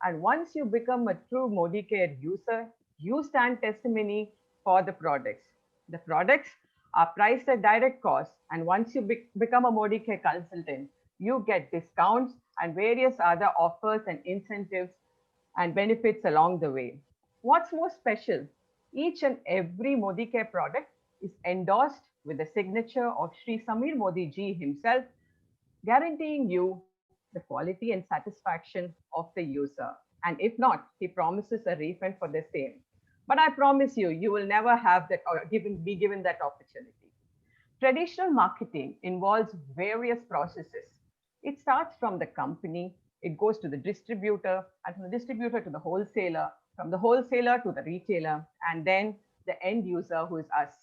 And once you become a true Modicare user, you stand testimony for the products. The products are priced at direct cost, and once you become a Modicare consultant, you get discounts and various other offers and incentives and benefits along the way. What's more special? Each and every Modicare product is endorsed with the signature of Sri Samir Modi ji himself, guaranteeing you the quality and satisfaction of the user. And if not, he promises a refund for the same. But I promise you, you will never have that or be given that opportunity. Traditional marketing involves various processes. It starts from the company, it goes to the distributor, and from the distributor to the wholesaler, from the wholesaler to the retailer, and then the end user, who is us.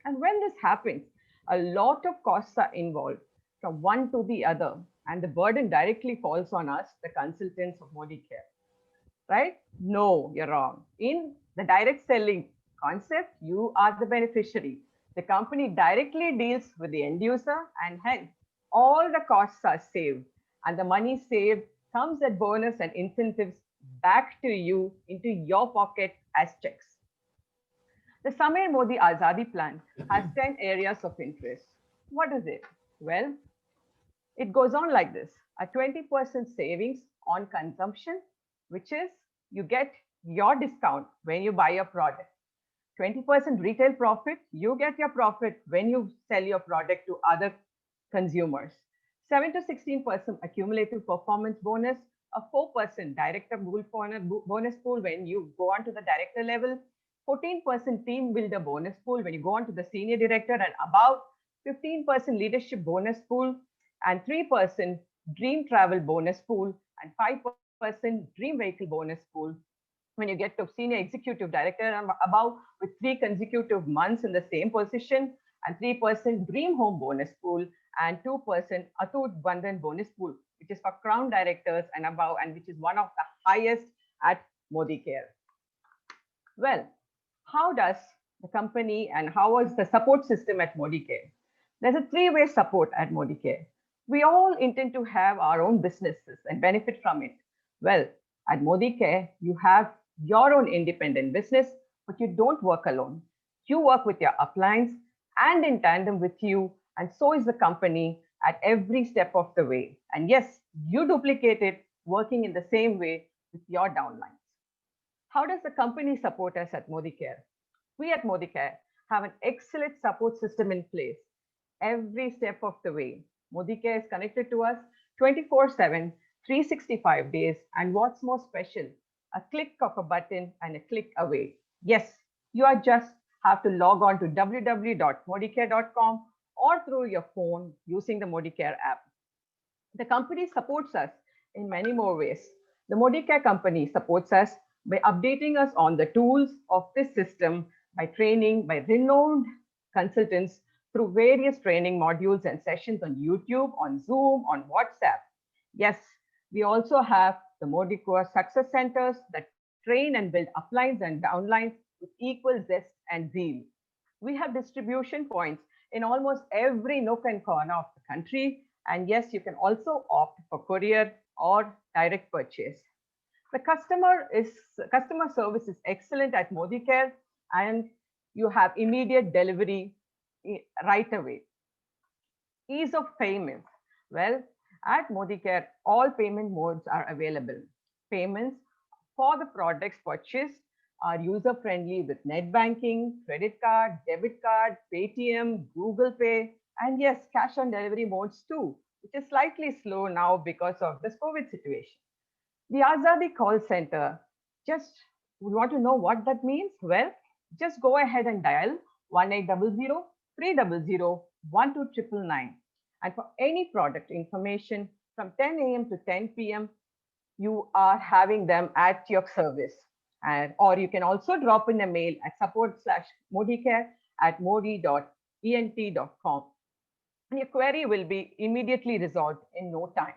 And when this happens, a lot of costs are involved from one to the other, and the burden directly falls on us, the consultants of Modicare, right? No, you're wrong. In the direct selling concept, you are the beneficiary. The company directly deals with the end user, and hence all the costs are saved. And the money saved comes as bonus and incentives back to you into your pocket as checks. The Samir Modi Azadi plan has 10 areas of interest. What is it? Well, it goes on like this: a 20% savings on consumption, which is you get your discount when you buy a product. 20% retail profit, you get your profit when you sell your product to other consumers. 7 to 16% accumulative performance bonus, a 4% director bonus pool when you go on to the director level, 14% team builder bonus pool when you go on to the senior director and above, 15% leadership bonus pool, and 3% dream travel bonus pool, and 5% dream vehicle bonus pool when you get to senior executive director and above, with 3 consecutive months in the same position, and 3% dream home bonus pool, and 2% Atut Bandhan bonus pool, which is for crown directors and above, and which is one of the highest at Modicare. Well, how does the company and how is the support system at Modicare? There's a three-way support at Modicare. We all intend to have our own businesses and benefit from it. Well, at Modicare, you have your own independent business, but you don't work alone. You work with your uplines and in tandem with you, and so is the company at every step of the way. And yes, you duplicate it working in the same way with your downlines. How does the company support us at Modicare? We at Modicare have an excellent support system in place every step of the way. Modicare is connected to us 24/7, 365 days, and what's more special, a click of a button and a click away. Yes, you are just have to log on to www.modicare.com or through your phone using the Modicare app. The company supports us in many more ways. The Modicare company supports us by updating us on the tools of this system, by training by renowned consultants through various training modules and sessions on YouTube, on Zoom, on WhatsApp. Yes, we also have the Modicare Success Centers that train and build uplines and downlines with equal zest and zeal. We have distribution points in almost every nook and corner of the country. And yes, you can also opt for courier or direct purchase. The customer service is excellent at Modicare, and you have immediate delivery right away. Ease of payments. Well, at Modicare, all payment modes are available. Payments for the products purchased are user friendly with net banking, credit card, debit card, Paytm, Google Pay, and yes, cash on delivery modes too, which is slightly slow now because of this COVID situation. The Azadi call center, just would want to know what that means? Well, just go ahead and dial 1800 300 12999. And for any product information from 10 a.m. to 10 p.m., you are having them at your service. And, or you can also drop in a mail at support/modicare at modi.ent.com. And your query will be immediately resolved in no time.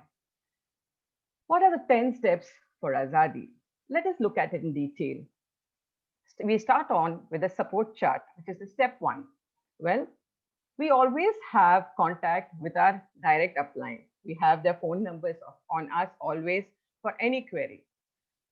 What are the 10 steps for Azadi? Let us look at it in detail. We start on with a support chart, which is the step one. Well, we always have contact with our direct upline. We have their phone numbers on us always for any query.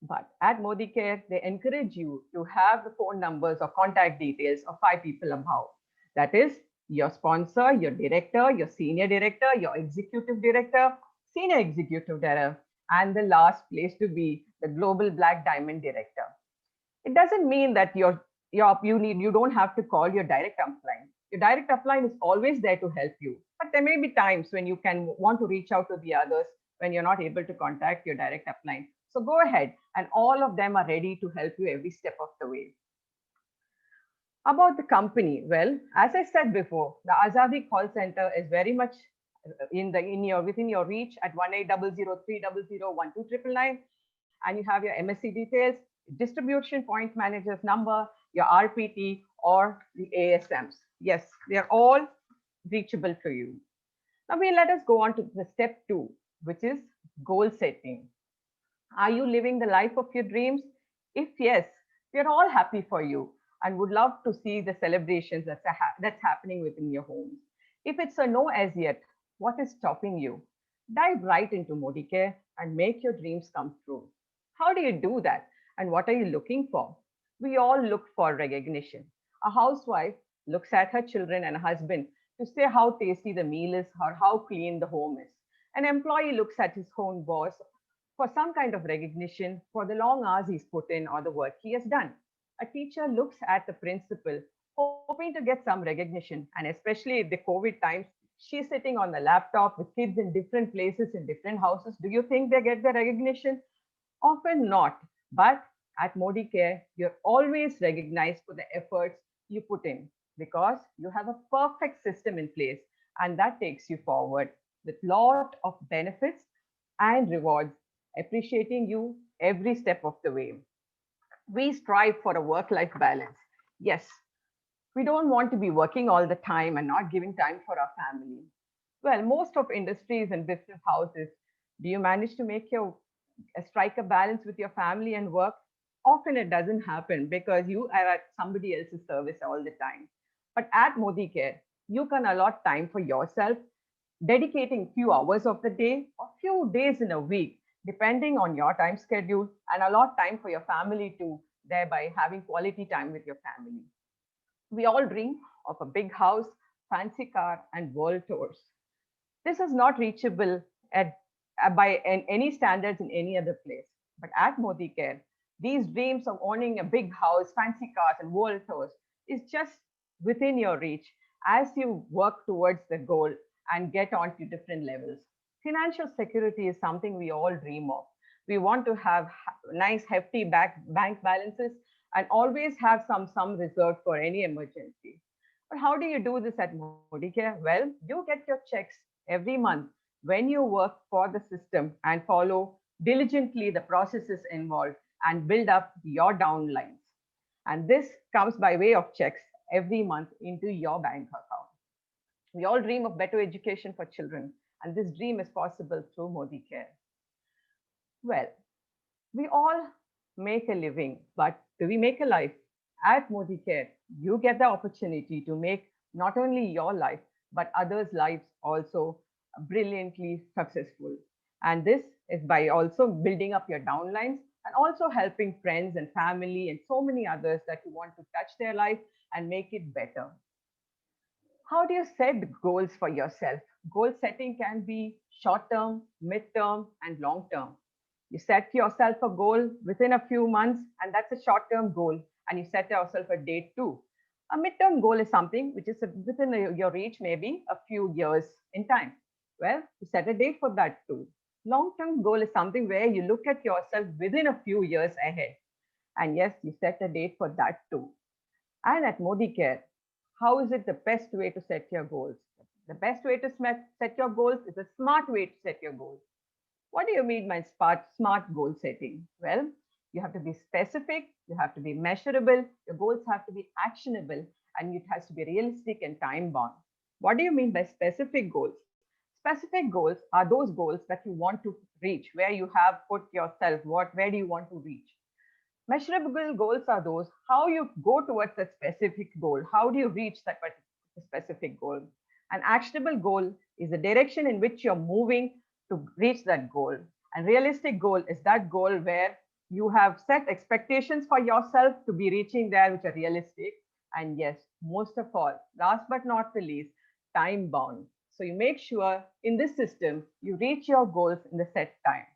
But at Modi Care, they encourage you to have the phone numbers or contact details of five people above. That is your sponsor, your director, your senior director, your executive director, senior executive director, and the last place to be the global black diamond director. It doesn't mean that you don't have to call your direct upline. Your direct upline is always there to help you, but there may be times when you can want to reach out to the others when you're not able to contact your direct upline. So go ahead, and all of them are ready to help you every step of the way. About the company, well, as I said before, the Azadi call center is very much in your within your reach at 1-800-300-12999, and you have your MSC details, distribution point manager's number, your RPT, or the ASMs. Yes, they are all reachable to you. Now we let us go on to the step two, which is goal setting. Are you living the life of your dreams? If yes, we are all happy for you and would love to see the celebrations that's happening within your homes. If it's a no as yet, what is stopping you? Dive right into Modicare and make your dreams come true. How do you do that? And what are you looking for? We all look for recognition. A housewife looks at her children and husband to say how tasty the meal is or how clean the home is. An employee looks at his own boss for some kind of recognition for the long hours he's put in or the work he has done. A teacher looks at the principal, hoping to get some recognition, and especially at the COVID times, she's sitting on the laptop with kids in different places in different houses. Do you think they get the recognition? Often not. But at Modi Care, you're always recognized for the efforts you put in because you have a perfect system in place and that takes you forward with lot of benefits and rewards, appreciating you every step of the way. We strive for a work life balance. Yes, we don't want to be working all the time and not giving time for our family. Well, most of industries and business houses, do you manage to make your strike a balance with your family and work? Often it doesn't happen because you are at somebody else's service all the time. But at Modi Care, you can allot time for yourself, dedicating few hours of the day or few days in a week, depending on your time schedule, and allot time for your family too, thereby having quality time with your family. We all dream of a big house, fancy car, and world tours. This is not reachable by any standards in any other place. But at Modi Care, these dreams of owning a big house, fancy cars, and world tours is just within your reach as you work towards the goal and get on to different levels. Financial security is something we all dream of. We want to have nice, hefty bank balances and always have some reserved for any emergency. But how do you do this at Modicare? Well, you get your checks every month when you work for the system and follow diligently the processes involved and build up your downlines. And this comes by way of checks every month into your bank account. We all dream of better education for children, and this dream is possible through Modi Care. Well, we all make a living, but do we make a life? At Modi Care, you get the opportunity to make not only your life, but others' lives also brilliantly successful. And this is by also building up your downlines and also helping friends and family and so many others that you want to touch their life and make it better. How do you set goals for yourself? Goal setting can be short term, mid term, and long term. You set yourself a goal within a few months, and that's a short term goal, and you set yourself a date too. A mid-term goal is something which is within your reach, maybe a few years in time. Well, you set a date for that too. Long-term goal is something where you look at yourself within a few years ahead. And yes, you set a date for that too. And at Modi Care, how is it the best way to set your goals? The best way to set your goals is a smart way to set your goals. What do you mean by smart goal setting? Well, you have to be specific, you have to be measurable, your goals have to be actionable, and it has to be realistic and time bound. What do you mean by specific goals? Specific goals are those goals that you want to reach, where you have put yourself, where do you want to reach? Measurable goals are those how you go towards that specific goal. How do you reach that specific goal? An actionable goal is the direction in which you're moving to reach that goal. And realistic goal is that goal where You have set expectations for yourself to be reaching there, which are realistic. And yes, most of all, last but not the least, time bound. So you make sure in this system you reach your goals in the set time.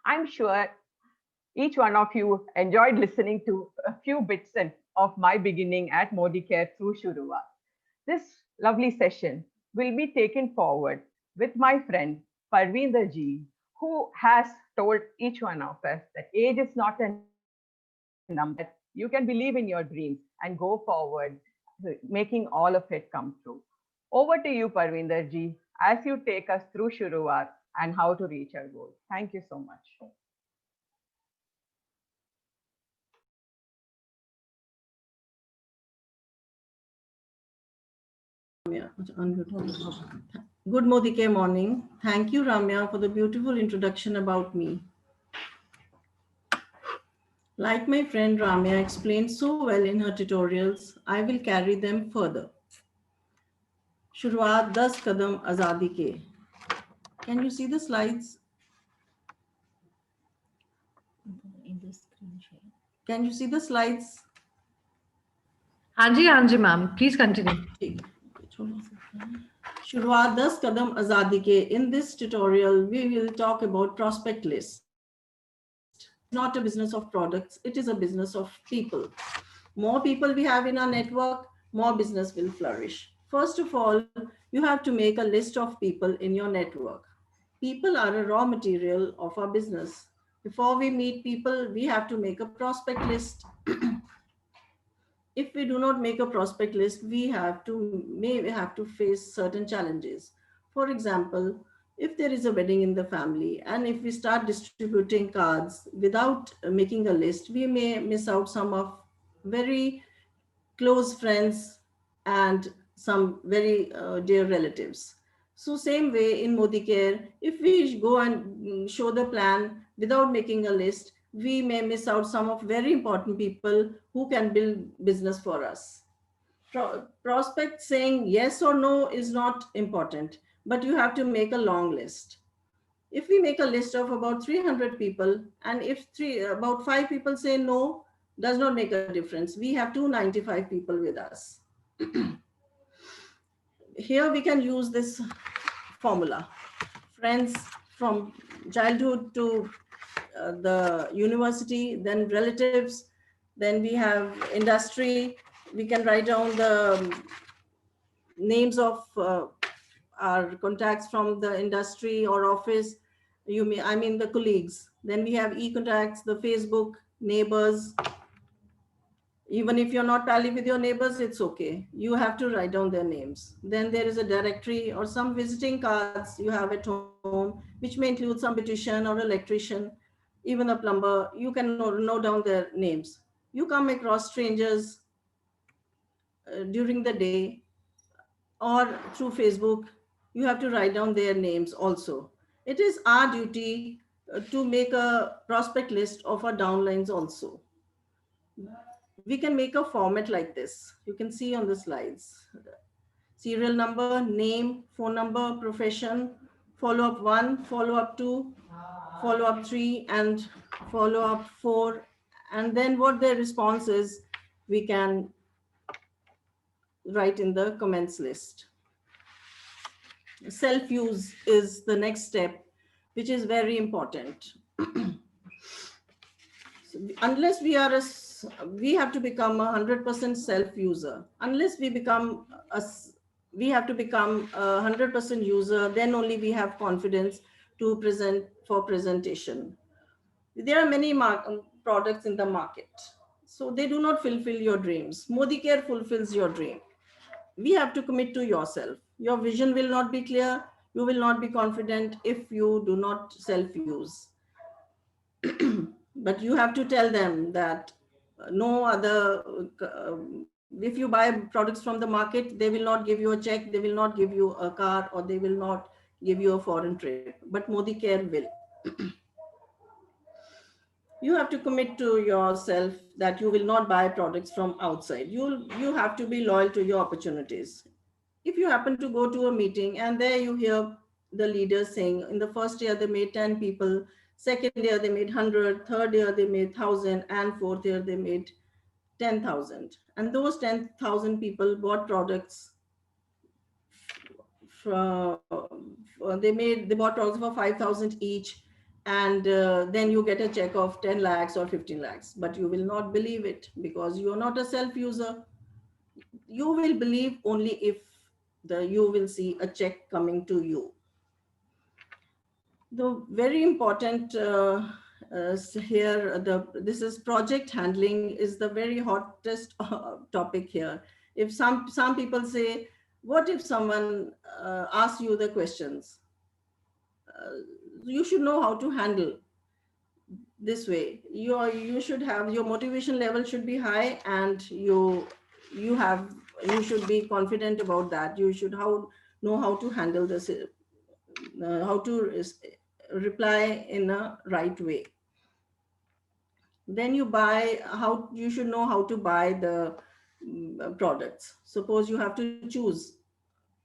I'm sure each one of you enjoyed listening to a few bits of my beginning at Modicare through Shuruaat. This lovely session will be taken forward with my friend Parvinder ji, who has told each one of us that age is not a number, that you can believe in your dreams and go forward, making all of it come true. Over to you, Parvinder ji, as you take us through Shuruaat and how to reach our goals. Thank you so much. Good Modike morning. Thank you, Ramya, for the beautiful introduction about me. Like my friend Ramya explained so well in her tutorials, I will carry them further. शुरुआत 10 कदम आज़ादी के. Can you see the slides? In the screen share. Can you see the slides? हाँ जी ma'am, please continue. ठीक. शुरुआत 10 कदम आज़ादी के. In this tutorial, we will talk about prospect list. Not a business of products, it is a business of people. More people we have in our network, more business will flourish. First of all, you have to make a list of people in your network. People are a raw material of our business. Before we meet people, we have to make a prospect list. If we do not make a prospect list, we may have to face certain challenges. For example, if there is a wedding in the family and if we start distributing cards without making a list, we may miss out some of very close friends and some very dear relatives. So same way in Modicare, if we go and show the plan without making a list, we may miss out some of very important people who can build business for us. Prospect saying yes or no is not important, but you have to make a long list. If we make a list of about 300 people, and if about 5 people say no, does not make a difference. We have 295 people with us. Here we can use this formula. Friends from childhood to the university, then relatives, then we have industry. We can write down the names of our contacts from the industry or office. I mean the colleagues. Then we have e-contacts, the Facebook, neighbors. Even if you're not pally with your neighbors, it's okay. You have to write down their names. Then there is a directory or some visiting cards you have at home, which may include some beautician or electrician, even a plumber. You can note down their names. You come across strangers during the day or through Facebook, you have to write down their names also. It is our duty to make a prospect list of our downlines also. We can make a format like this. You can see on the slides. Serial number, name, phone number, profession, follow-up 1, follow-up 2, follow-up 3, and follow-up 4. And then what their response is, we can write in the comments list. Self-use is the next step, which is very important. Unless we have to become 100% self-user. Unless we have to become 100% user, then only we have confidence to present for presentation. There are many products in the market, so they do not fulfill your dreams. Modicare fulfills your dream. We have to commit to yourself. Your vision will not be clear. You will not be confident if you do not self-use. But you have to tell them that no other, if you buy products from the market, they will not give you a check, they will not give you a car, or they will not give you a foreign trip, but Modicare will. You have to commit to yourself that you will not buy products from outside. You have to be loyal to your opportunities. If you happen to go to a meeting and there you hear the leaders saying in the first year they made 10 people, Second year they made 100, third year they made 1,000, and fourth year they made 10,000. And those 10,000 people bought products they bought products for 5,000 each, and then you get a check of 10 lakhs or 15 lakhs. But you will not believe it because you are not a self user. You will believe only if you will see a check coming to you. The very important here, this is project handling is the very hottest topic here. If some people say, what if someone asks you the questions? You should know how to handle this way. You should have, your motivation level should be high, and you should be confident about that. You should know how to handle this, how to reply in a right way. Then you should know how to buy the products. Suppose you have to choose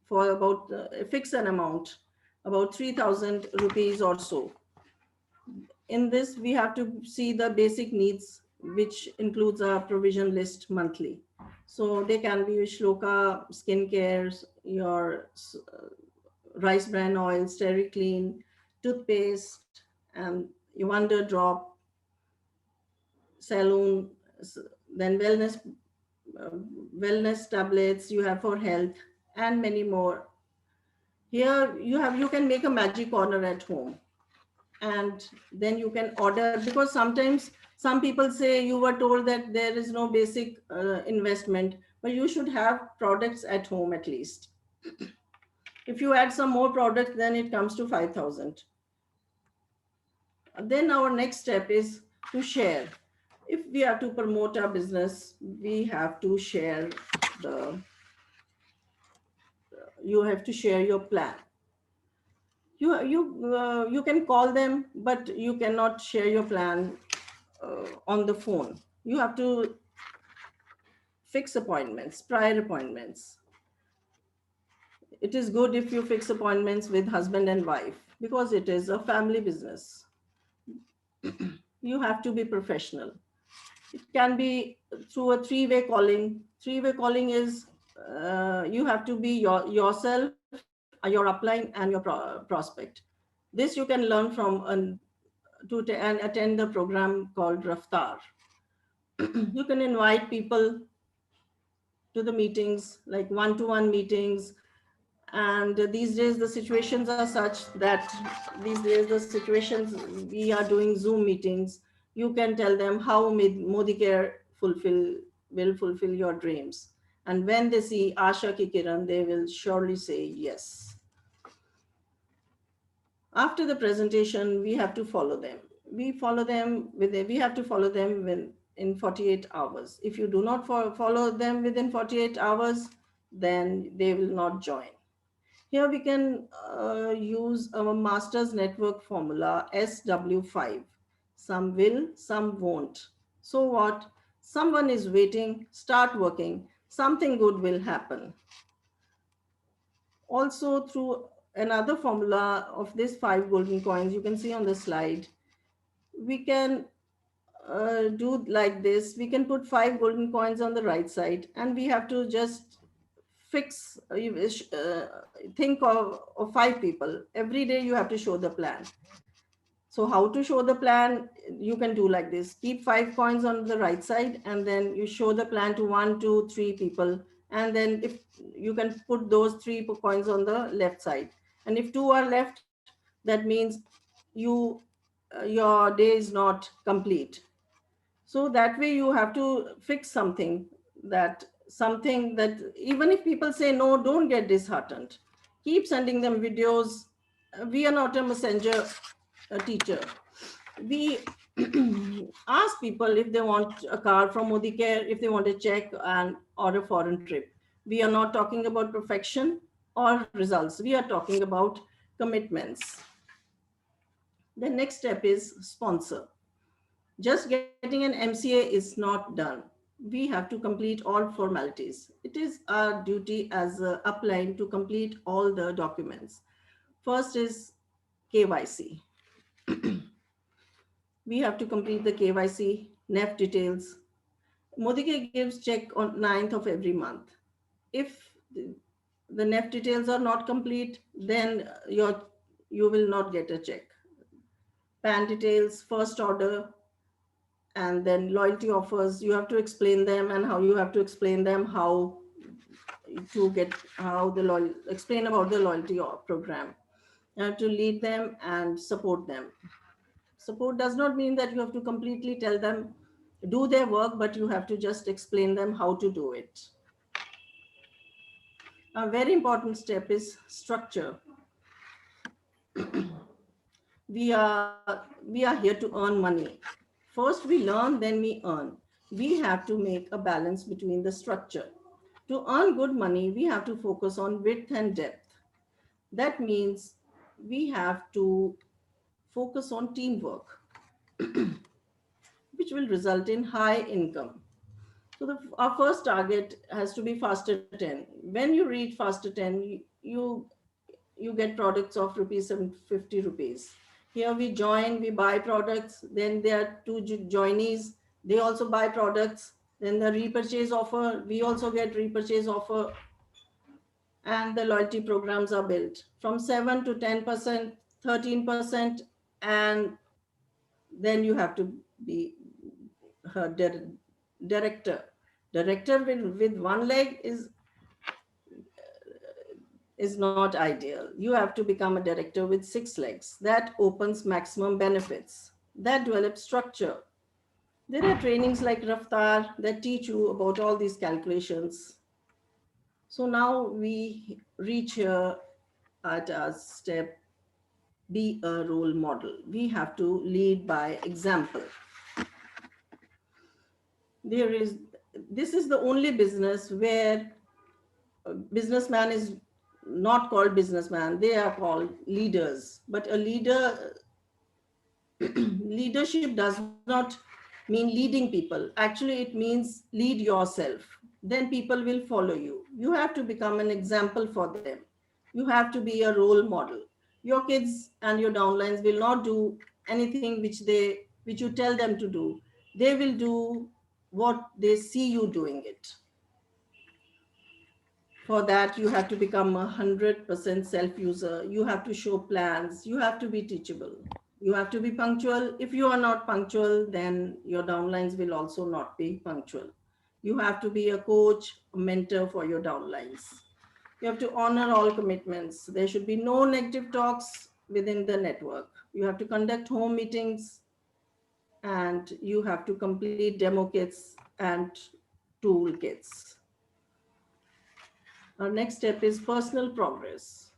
for about fix an amount, about 3,000 rupees or so. In this, we have to see the basic needs, which includes a provision list monthly. So they can be Shloka skincare, your rice bran oil, Steri-Clean, toothpaste, and Wonder Drop, Saloon, then uh, wellness tablets you have for health, and many more. Here you can make a magic corner at home, and then you can order, because sometimes some people say you were told that there is no basic investment, but you should have products at home at least. If you add some more products, then it comes to 5,000. Then our next step is to share. If we have to promote our business, we have to share you have to share your plan. You can call them, but you cannot share your plan on the phone. You have to fix appointments, prior appointments. It is good if you fix appointments with husband and wife, because it is a family business. You have to be professional. It can be through a three-way calling. Three-way calling is you have to be yourself, your upline, and your prospect. This you can learn from and attend the program called Raftar. You can invite people to the meetings, like one-to-one meetings. And these days the situations are such that we are doing Zoom meetings. You can tell them how Modicare will fulfill your dreams. And when they see Asha Ki Kiran, they will surely say yes. After the presentation, we have to follow them. We have to follow them in 48 hours. If you do not follow them within 48 hours, then they will not join. Here we can use our Masters Network formula, SW5. Some will, some won't. So what? Someone is waiting, start working, something good will happen. Also, through another formula of these 5 golden coins, you can see on the slide, we can do like this. We can put 5 golden coins on the right side, and we have to just fix, think of 5 people. Every day you have to show the plan. So how to show the plan? You can do like this. Keep 5 coins on the right side, and then you show the plan to 1, 2, 3 people. And then if you can put those 3 coins on the left side. And if 2 are left, that means your day is not complete. So that way you have to fix something that even if people say no, don't get disheartened. Keep sending them videos. We are not a messenger teacher. We ask people if they want a car from Modicare, if they want a check or a foreign trip. We are not talking about perfection or results. We are talking about commitments. The next step is sponsor. Just getting an MCA is not done. We have to complete all formalities. It is our duty as an upline to complete all the documents. First is KYC. We have to complete the KYC, NEF details. Modike gives check on 9th of every month. If the NEF details are not complete, then you will not get a check. PAN details, first order, and then loyalty offers. You have to explain them, and how you have to explain them, how to get how the loyal explain about the loyalty program. You have to lead them and support them. Support does not mean that you have to completely tell them do their work, but you have to just explain them how to do it. A very important step is structure. We are here to earn money. First we learn, then we earn. We have to make a balance between the structure. To earn good money, we have to focus on width and depth. That means we have to focus on teamwork, which will result in high income. So our first target has to be faster 10. When you reach faster 10, you get products of rupees 750 rupees. Here we join, we buy products. Then there are two joinees. They also buy products. Then the repurchase offer, we also get repurchase offer, and the loyalty programs are built from 7 to 10%, 13%, and then you have to be her director. Director with one leg is not ideal. You have to become a director with 6 legs. That opens maximum benefits. That develops structure. There are trainings like Raftar that teach you about all these calculations. So now we reach here at our step, be a role model. We have to lead by example. There is This is the only business where a businessman is not called businessman, they are called leaders. But a leader, leadership does not mean leading people. Actually, it means lead yourself. Then people will follow you. You have to become an example for them. You have to be a role model. Your kids and your downlines will not do anything which you tell them to do. They will do what they see you doing it. For that, you have to become 100% self-user. You have to show plans. You have to be teachable. You have to be punctual. If you are not punctual, then your downlines will also not be punctual. You have to be a coach, a mentor for your downlines. You have to honor all commitments. There should be no negative talks within the network. You have to conduct home meetings, and you have to complete demo kits and tool kits. Our next step is personal progress.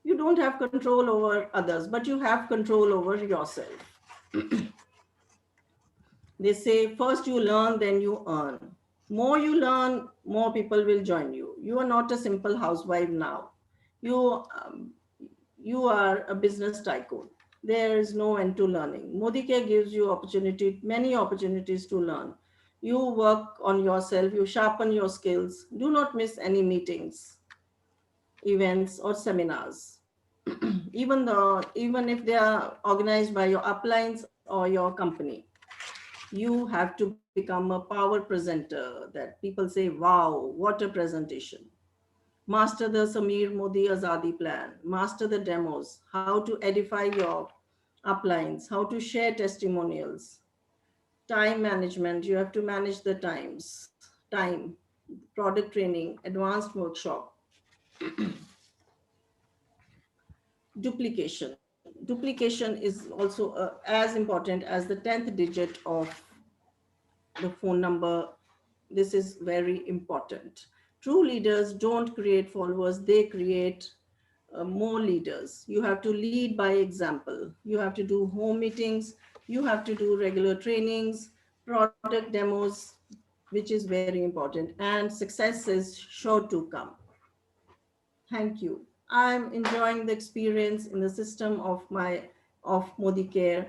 You don't have control over others, but you have control over yourself. They say first you learn, then you earn. More you learn, more people will join you. You are not a simple housewife now. You, um, you are a business tycoon. There is no end to learning. Modike gives you many opportunities to learn. You work on yourself, you sharpen your skills. Do not miss any meetings, events, or seminars. Even if they are organized by your uplines or your company, you have to become a power presenter that people say, wow, what a presentation. Master the Samir Modi Azadi plan, master the demos, how to edify your uplines, how to share testimonials, time management. You have to manage the time, product training, advanced workshop. Duplication is also as important as the 10th digit of the phone number. This is very important. True leaders don't create followers, they create more leaders. You have to lead by example. You have to do home meetings, you have to do regular trainings, product demos, which is very important, and success is sure to come. Thank you. I'm enjoying the experience in the system of Modicare.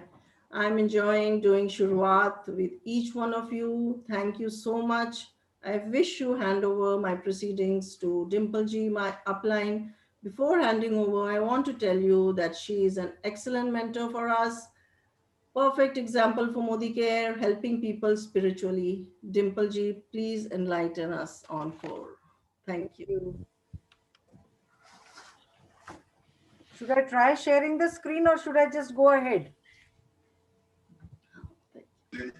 I'm enjoying doing Shuruat with each one of you. Thank you so much. I wish to hand over my proceedings to Dimple Ji, my upline. Before handing over, I want to tell you that she is an excellent mentor for us. Perfect example for Modi Care, helping people spiritually. Dimple ji, please enlighten us on core. Thank you. Should I try sharing the screen or should I just go ahead? Should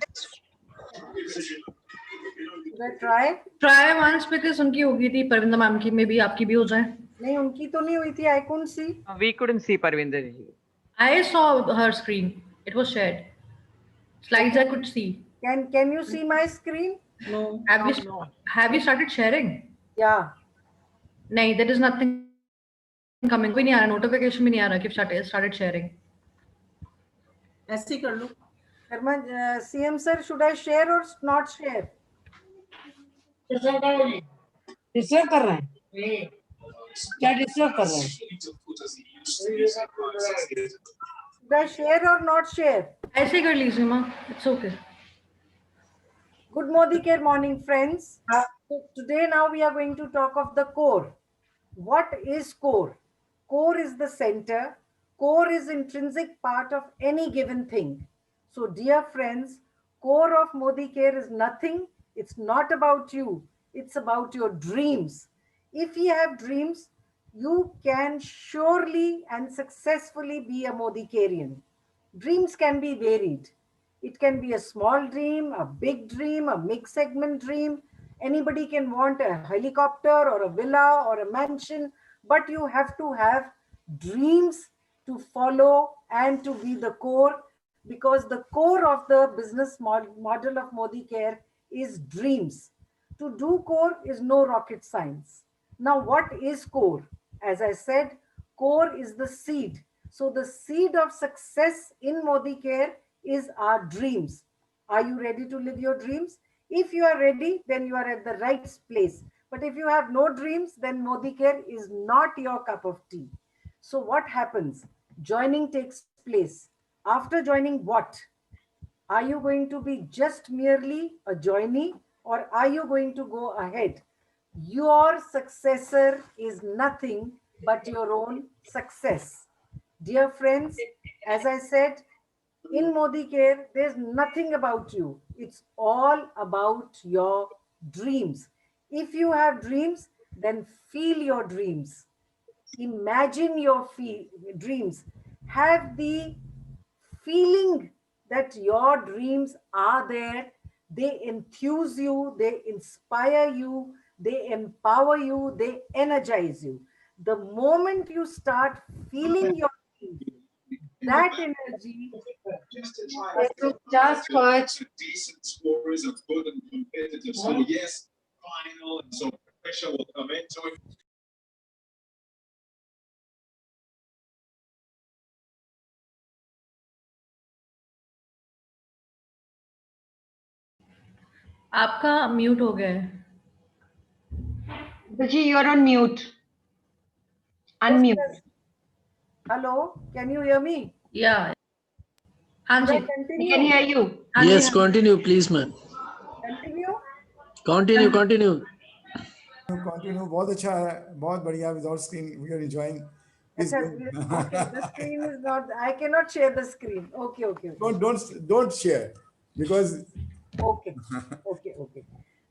I try? Try once because उनकी हो गई थी Parvinder ma'am की, maybe आपकी भी हो जाए. नहीं, उनकी तो नहीं हुई थी. I couldn't see. We couldn't see Parvinder ji. I saw her screen. It was shared. Slides I could see. Can you see my screen? No. Have you started sharing? Yeah. नहीं, there is nothing coming. कोई नहीं आ रहा, notification भी नहीं आ रहा कि started sharing. ऐसे ही कर लो. Sharma, CM sir, should I share or not share? Disturb कर रहे हैं क्या डिस्टर्ब कर रहे हैं Should I share or not share? ऐसे ही कर लीजिए माँ. It's okay. Good Modi Care morning, friends. So today now we are going to talk of the core. What is core? Core is the center. Core is intrinsic part of any given thing. So dear friends, core of Modi Care is nothing. It's not about you. It's about your dreams. If you have dreams, you can surely and successfully be a Modi Carean. Dreams can be varied. It can be a small dream, a big dream, a mixed segment dream. Anybody can want a helicopter or a villa or a mansion, but you have to have dreams to follow and to be the core, because the core of the business model of Modi Care is dreams. To do core is no rocket science. Now, what is core? As I said, core is the seed. So the seed of success in Modi Care is our dreams. Are you ready to live your dreams? If you are ready, then you are at the right place. But if you have no dreams, then Modi Care is not your cup of tea. So what happens? Joining takes place. After joining, what? Are you going to be just merely a joinee, or are you going to go ahead? Your successor is nothing but your own success. Dear friends, as I said, in Modi Care, there's nothing about you. It's all about your dreams. If you have dreams, then feel your dreams. Imagine your dreams. Have the feeling that your dreams are there. They enthuse you, they inspire you, they empower you, they energize you. The moment you start feeling your dreams, that energy just watch decent scorers are good and competitive. So yes, final, and so pressure will come into it. आपका mute हो गया है. Ji, you are on mute. Unmute. Hello, can you hear me? Yeah. हाँ Should I ji. We continue? can hear you. हाँ जी, Yes, हाँ जी. continue, please, ma'am. Continue? Continue, continue. Continue. बहुत अच्छा है, बहुत बढ़िया. Without screen, we are enjoying. Please Okay, the screen is not, I cannot share the screen. Okay. don't share, because Okay.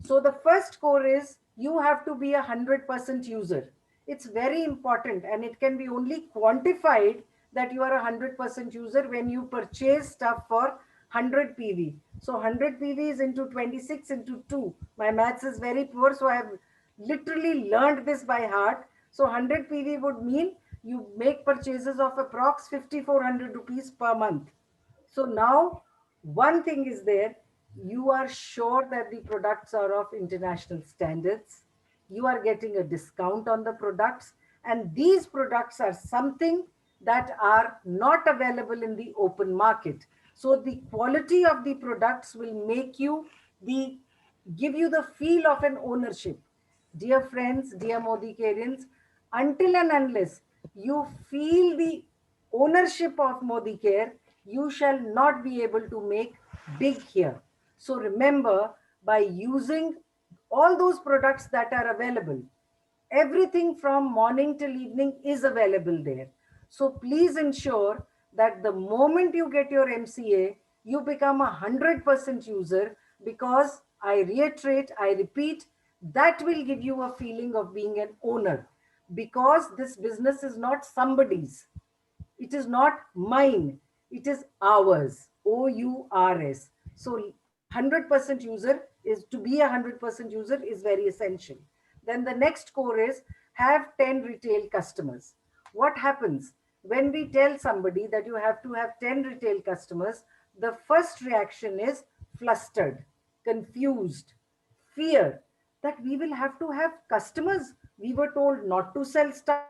So the first core is you have to be 100% user. It's very important, and it can be only quantified that you are 100% user when you purchase stuff for 100 PV. So 100 PV is into 26 into 2. My maths is very poor, so I have literally learned this by heart. So 100 PV would mean you make purchases of approx 5,400 rupees per month. So now one thing is there, you are sure that the products are of international standards. You are getting a discount on the products, and these products are something that are not available in the open market. So the quality of the products will make you give you the feel of an ownership. Dear friends, dear Modi Careans, until and unless you feel the ownership of Modi Care, you shall not be able to make big here. So remember, by using all those products that are available, everything from morning till evening is available there. So please ensure that the moment you get your MCA, you become 100% user, because I reiterate, I repeat, that will give you a feeling of being an owner, because this business is not somebody's. It is not mine. It is ours. OURS. So 100% user is, to be 100% user is very essential. Then the next core is have 10 retail customers. What happens when we tell somebody that you have to have 10 retail customers? The first reaction is flustered, confused, fear that we will have to have customers. We were told not to sell stuff.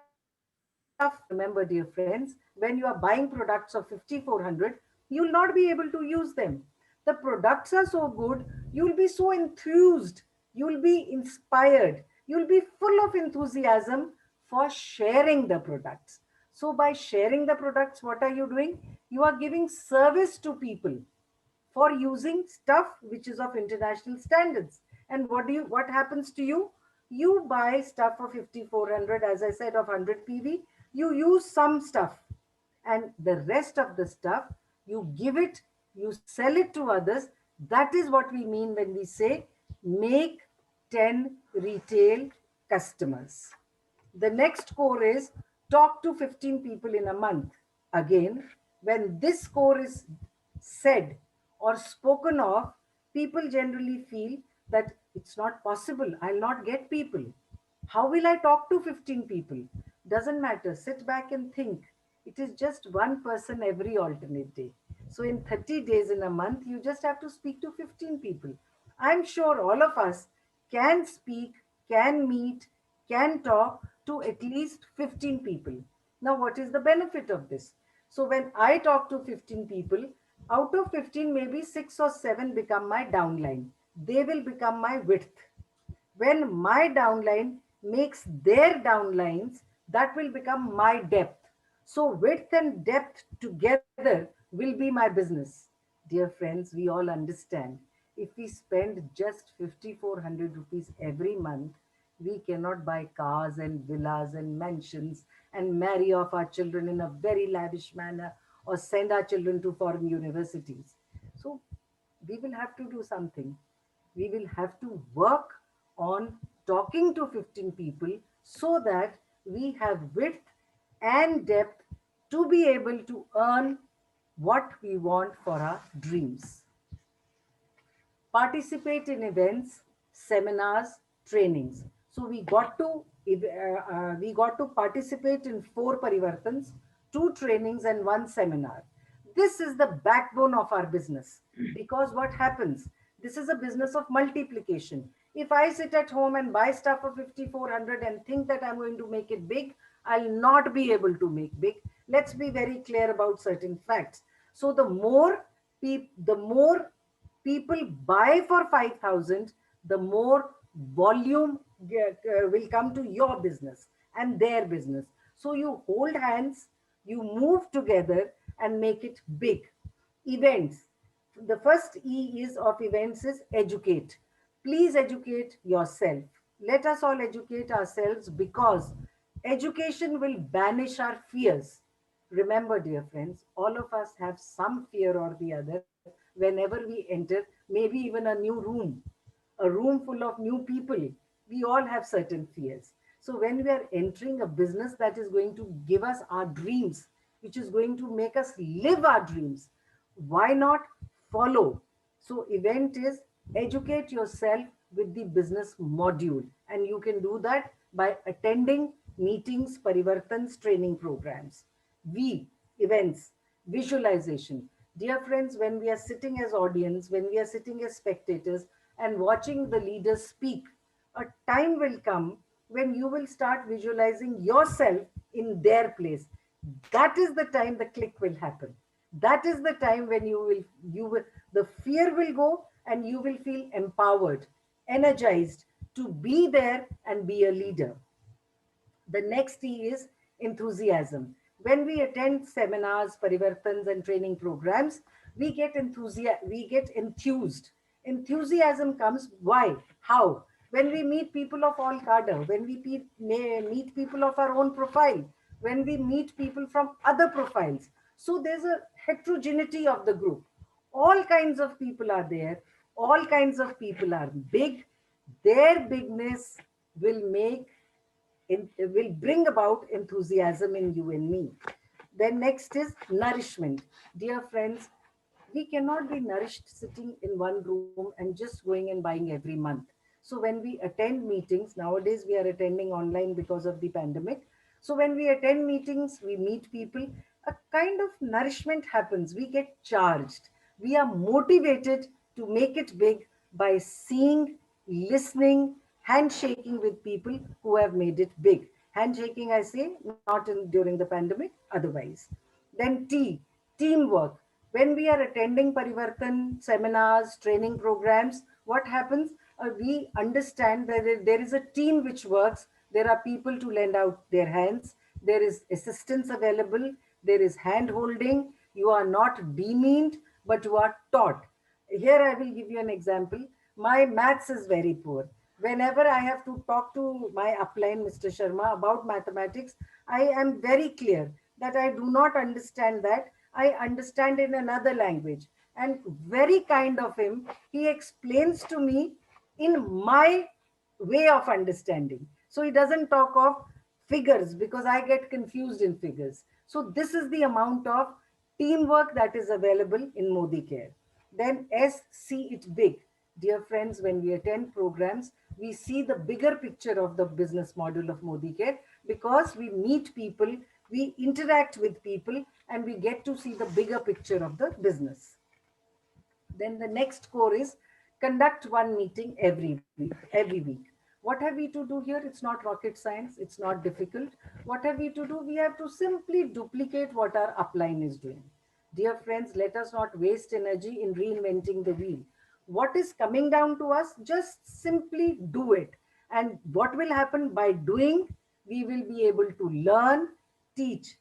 Remember, dear friends, when you are buying products of 5400, you'll not be able to use them. The products are so good, you'll be so enthused, you'll be inspired, you'll be full of enthusiasm for sharing the products. So, by sharing the products, what are you doing? You are giving service to people for using stuff which is of international standards. And what happens to you? You buy stuff of 5400, as I said, of 100 PV. You use some stuff, and the rest of the stuff you give it, you sell it to others. That is what we mean when we say make 10 retail customers. The next core is talk to 15 people in a month. Again, when this core is said or spoken of, people generally feel that it's not possible. I'll not get people. How will I talk to 15 people? Doesn't matter. Sit back and think. It is just one person every alternate day. So in 30 days in a month, you just have to speak to 15 people. I'm sure all of us can speak, can meet, can talk to at least 15 people. Now, what is the benefit of this? So when I talk to 15 people, out of 15, maybe 6 or 7 become my downline. They will become my width. When my downline makes their downlines, that will become my depth. So width and depth together will be my business. Dear friends, we all understand, if we spend just 5400 rupees every month, we cannot buy cars and villas and mansions and marry off our children in a very lavish manner or send our children to foreign universities. So we will have to do something. We will have to work on talking to 15 people so that we have width and depth to be able to earn what we want for our dreams. Participate in events, seminars, trainings. So we got to participate in 4 parivartans, 2 trainings and 1 seminar. This is the backbone of our business, because what happens? This is a business of multiplication. If I sit at home and buy stuff for 5400 and think that I'm going to make it big, I'll not be able to make big. Let's be very clear about certain facts. So the more people buy for 5000, the more volume will come to your business and their business. So you hold hands, you move together and make it big. Events. The first E is of events is educate. Please educate yourself. Let us all educate ourselves, because education will banish our fears. Remember, dear friends, all of us have some fear or the other whenever we enter, maybe even a room full of new people. We all have certain fears. So when we are entering a business that is going to give us our dreams, which is going to make us live our dreams, why not follow? So event is educate yourself with the business module, and you can do that by attending meetings, parivartans, training programs. Events, visualization. Dear friends, when we are sitting as audience, when we are sitting as spectators and watching the leaders speak, a time will come when you will start visualizing yourself in their place. That is the time the click will happen. That is the time when the fear will go and you will feel empowered, energized to be there and be a leader. The next E is enthusiasm. When we attend seminars, parivartans, and training programs, we get enthused. Enthusiasm comes. Why? How? When we meet people of all cadre, when we meet people of our own profile, when we meet people from other profiles, So there's a heterogeneity of the group. All kinds of people are there. All kinds of people are big. Their bigness will will bring about enthusiasm in you and me. Then next is nourishment. Dear friends, we cannot be nourished sitting in one room and just going and buying every month. So when we attend meetings, nowadays we are attending online because of the pandemic. So when we attend meetings, we meet people, a kind of nourishment happens. We get charged. We are motivated to make it big by seeing, listening, handshaking with people who have made it big. Handshaking, I say, not in during the pandemic, otherwise. Then teamwork. When we are attending Parivartan seminars, training programs, what happens? We understand that there is a team which works. There are people to lend out their hands. There is assistance available. There is hand holding. You are not demeaned, but you are taught. Here I will give you an example. My maths is very poor. Whenever I have to talk to my upline, Mr. Sharma, about mathematics, I am very clear that I do not understand that. I understand in another language. And very kind of him, he explains to me in my way of understanding. So he doesn't talk of figures because I get confused in figures. So this is the amount of teamwork that is available in Modi Care. Then S, see it big. Dear friends, when we attend programs, we see the bigger picture of the business model of Modi Care because we meet people, we interact with people, and we get to see the bigger picture of the business. Then the next core is conduct one meeting every week. Every week. What have we to do here? It's not rocket science. It's not difficult. What have we to do? We have to simply duplicate what our upline is doing. Dear friends, let us not waste energy in reinventing the wheel. What is coming down to us? Just simply do it. And what will happen by doing? We will be able to learn, teach,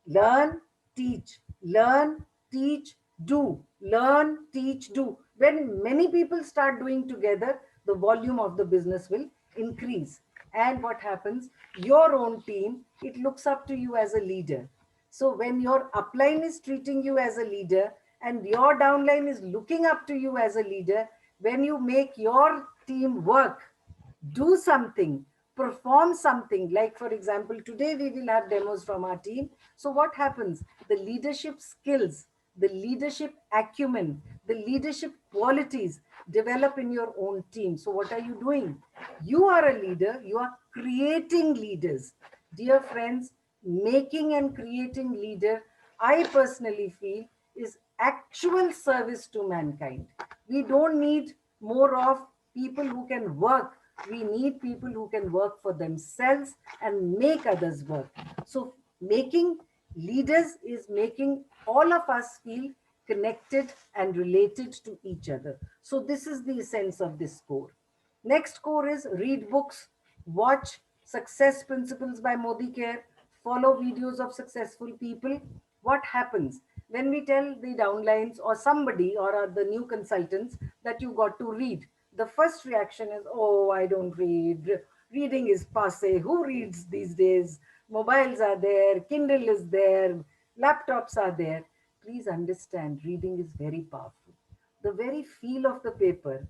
learn, teach, learn, teach, do, learn, teach, do. When many people start doing together, the volume of the business will increase. And what happens? Your own team, it looks up to you as a leader. So when your upline is treating you as a leader and your downline is looking up to you as a leader, when you make your team work, do something, perform something. Like, for example, today we will have demos from our team. So what happens? The leadership skills, the leadership acumen, the leadership qualities develop in your own team. So what are you doing? You are a leader. You are creating leaders. Dear friends, making and creating leader, I personally feel, is actual service to mankind. We don't need more of people who can work. We need people who can work for themselves and make others work. So making leaders is making all of us feel connected and related to each other. So this is the essence of this core. Next core is read books, watch Success Principles by Modi Care, follow videos of successful people. What happens when we tell the downlines or somebody or the new consultants that you got to read? The first reaction is, oh, I don't read. Reading is passe. Who reads these days? Mobiles are there, Kindle is there, laptops are there. Please understand, reading is very powerful. The very feel of the paper,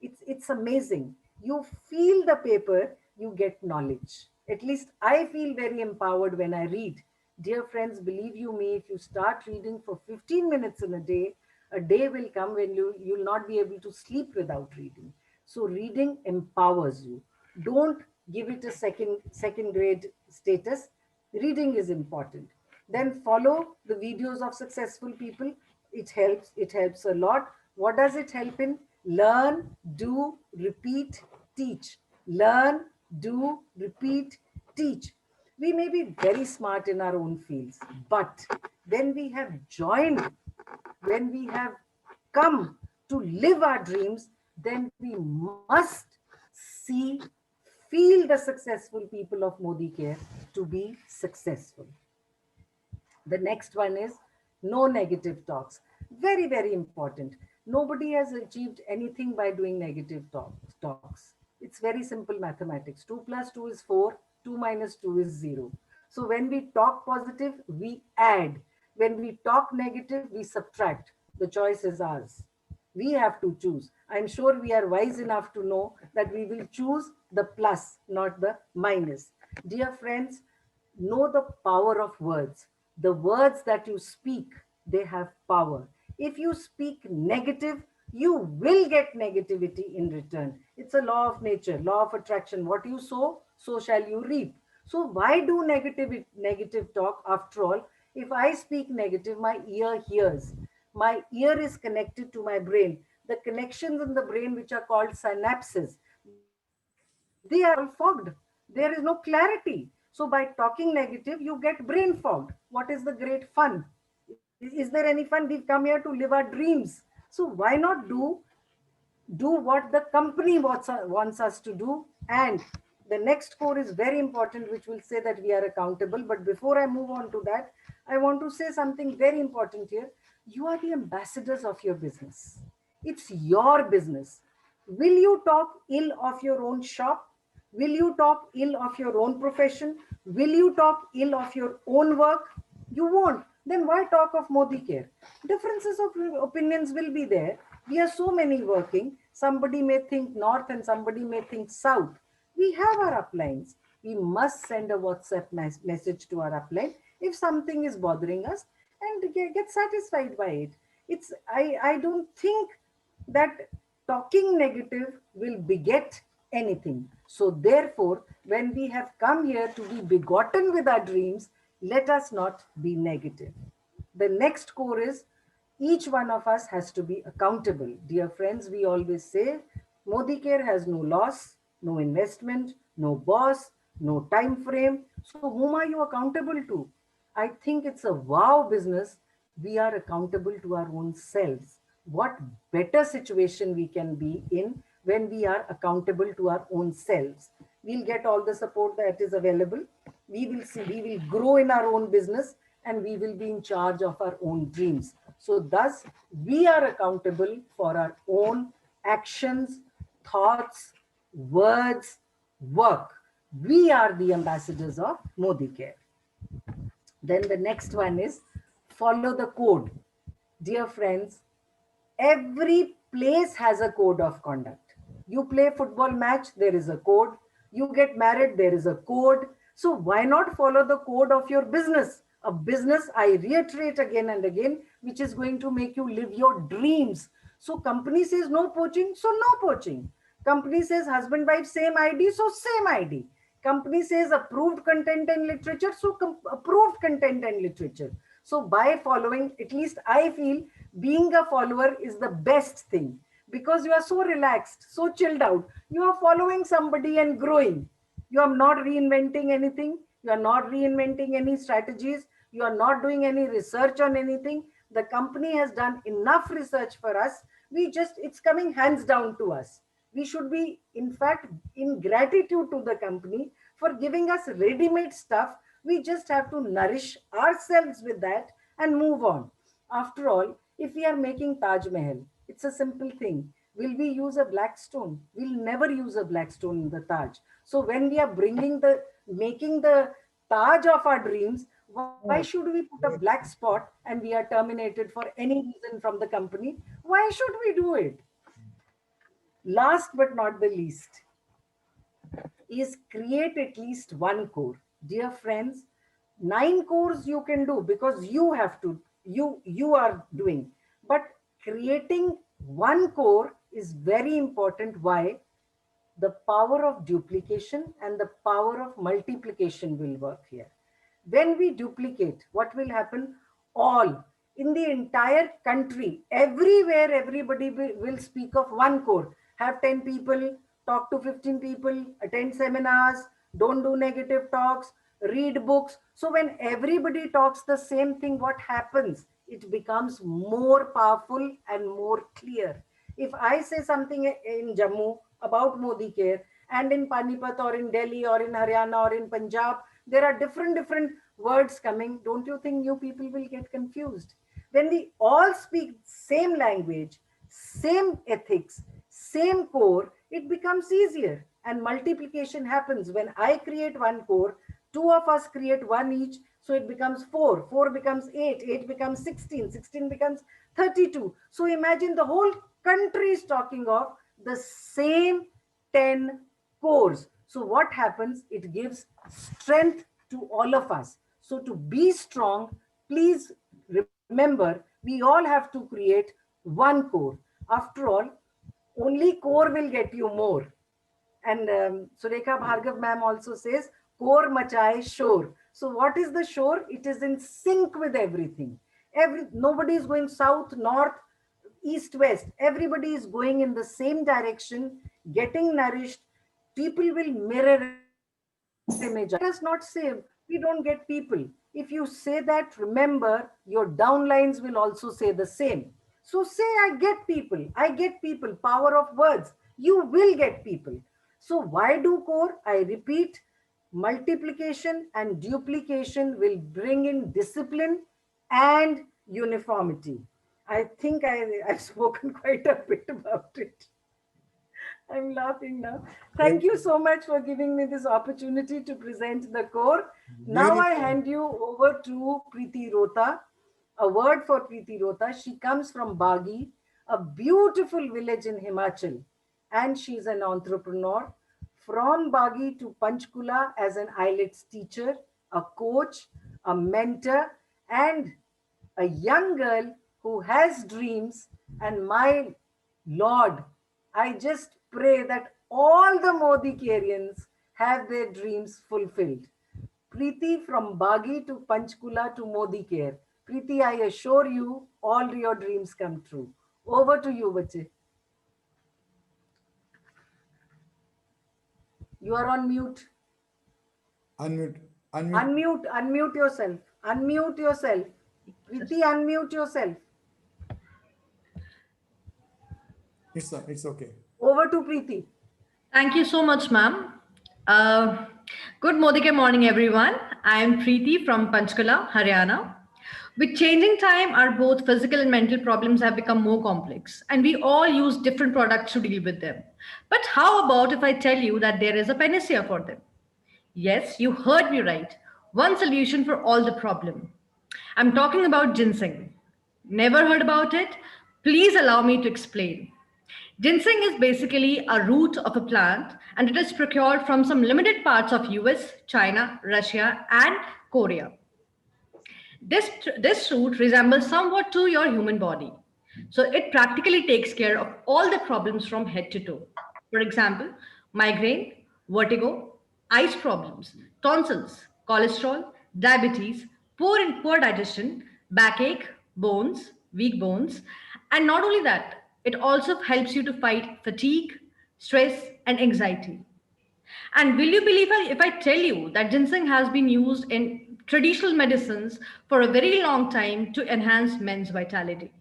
it's amazing. You feel the paper, you get knowledge. At least I feel very empowered when I read. Dear friends, believe you me, if you start reading for 15 minutes in a day will come when you'll not be able to sleep without reading. So reading empowers you. Don't give it a second grade status. Reading is important. Then follow the videos of successful people. It helps a lot. What does it help in? Learn, do, repeat, teach. Learn, do, repeat, teach. We may be very smart in our own fields, but when we have joined, when we have come to live our dreams, then we must see, feel the successful people of Modi Care to be successful. The next one is no negative talks. Very, very important. Nobody has achieved anything by doing negative talks. It's very simple mathematics. 2 plus 2 is 4, 2 minus 2 is 0. So when we talk positive, we add. When we talk negative, we subtract. The choice is ours. We have to choose. I'm sure we are wise enough to know that we will choose the plus, not the minus. Dear friends, know the power of words. The words that you speak, they have power. If you speak negative, you will get negativity in return. It's a law of nature, law of attraction. What you sow, so shall you reap. So why do negative talk? After all, if I speak negative, my ear hears. My ear is connected to my brain. The connections in the brain, which are called synapses, they are all fogged. There is no clarity. So by talking negative, you get brain fogged. What is the great fun? Is there any fun? We've come here to live our dreams. So why not do what the company wants us to do? And the next core is very important, which will say that we are accountable. But before I move on to that, I want to say something very important here. You are the ambassadors of your business. It's your business. Will you talk ill of your own shop? Will you talk ill of your own profession? Will you talk ill of your own work? You won't. Then why talk of Modi Care? Differences of opinions will be there. We are so many working. Somebody may think north and somebody may think south. We have our uplines. We must send a WhatsApp message to our upline if something is bothering us and get satisfied by it. I don't think that talking negative will beget anything. So therefore, when we have come here to be begotten with our dreams, let us not be negative. The next core is each one of us has to be accountable. Dear friends, we always say Modi Care has no loss, no investment, no boss, no time frame. So whom are you accountable to? I think it's a wow business. We are accountable to our own selves. What better situation we can be in when we are accountable to our own selves? We'll get all the support that is available. We will grow in our own business and we will be in charge of our own dreams. So thus, we are accountable for our own actions, thoughts, words, work. We are the ambassadors of Modi Care. Then the next one is follow the code. Dear friends, every place has a code of conduct. You play football match, there is a code. You get married, there is a code. So why not follow the code of your business? A business, I reiterate again and again, which is going to make you live your dreams. So company says no poaching, so no poaching. Company says husband wife same ID, so same ID. Company says approved content and literature, so approved content and literature. So by following, at least I feel being a follower is the best thing because you are so relaxed, so chilled out. You are following somebody and growing. You are not reinventing anything. You are not reinventing any strategies. You are not doing any research on anything. The company has done enough research for us. It's coming hands down to us. We should be, in fact, in gratitude to the company for giving us ready-made stuff. We just have to nourish ourselves with that and move on. After all, if we are making Taj Mahal, it's a simple thing. Will we use a black stone? We'll never use a black stone in the Taj. So when we are making the Taj of our dreams, why should we put a black spot and we are terminated for any reason from the company? Why should we do it? Last but not the least is create at least one core. Dear friends, 9 cores you can do because you have to, you are doing. But creating one core is very important. Why? The power of duplication and the power of multiplication will work here. When we duplicate, what will happen? All in the entire country, everywhere, everybody will speak of one core. Have 10 people, talk to 15 people, attend seminars, don't do negative talks, read books. So when everybody talks the same thing, what happens? It becomes more powerful and more clear. If I say something in Jammu about Modi Care and in Panipat or in Delhi or in Haryana or in Punjab, there are different words coming. Don't you think new people will get confused? When we all speak same language, same ethics, same core, it becomes easier and multiplication happens. When I create one core, 2 of us create one each. So it becomes 4, 4 becomes 8, 8 becomes 16, 16 becomes 32. So imagine the whole country is talking of the same 10 cores. So what happens? It gives strength to all of us. So to be strong, please remember, we all have to create one core. After all, only core will get you more. And Surekha Bhargav ma'am also says, core machaye shore. So what is the shore? It is in sync with everything. Nobody is going south, north, east, west. Everybody is going in the same direction, getting nourished. People will mirror image. Let us not say we don't get people. If you say that, remember your downlines will also say the same. So say, I get people. I get people. Power of words. You will get people. So why do core? I repeat, multiplication and duplication will bring in discipline and uniformity. I think I've spoken quite a bit about it. I'm laughing now. Thank you so much for giving me this opportunity to present the core. Now I hand you over to Preeti Rota. A word for Preeti Rota. She comes from Bagi, a beautiful village in Himachal, and she's an entrepreneur. From Bagi to Panchkula as an IELTS teacher, a coach, a mentor, and a young girl who has dreams. And my Lord, I just pray that all the Modikarians have their dreams fulfilled. Preeti, from Bagi to Panchkula to Modicare. Preeti, I assure you, all your dreams come true. Over to you, bache. You are on mute. Unmute. Unmute yourself. Unmute yourself. Preeti, unmute yourself. It's okay. Over to Preeti. Thank you so much, ma'am. Good morning, everyone. I am Preeti from Panchkula, Haryana. With changing time, our both physical and mental problems have become more complex, and we all use different products to deal with them. But how about if I tell you that there is a panacea for them? Yes, you heard me right. One solution for all the problem. I'm talking about ginseng. Never heard about it? Please allow me to explain. Ginseng is basically a root of a plant, and it is procured from some limited parts of US, China, Russia, and Korea. This root resembles somewhat to your human body. So it practically takes care of all the problems from head to toe. For example, migraine, vertigo, eyes problems, tonsils, cholesterol, diabetes, poor digestion, backache, bones, weak bones. And not only that, it also helps you to fight fatigue, stress, and anxiety. And will you believe if I tell you that ginseng has been used in traditional medicines for a very long time to enhance men's vitality?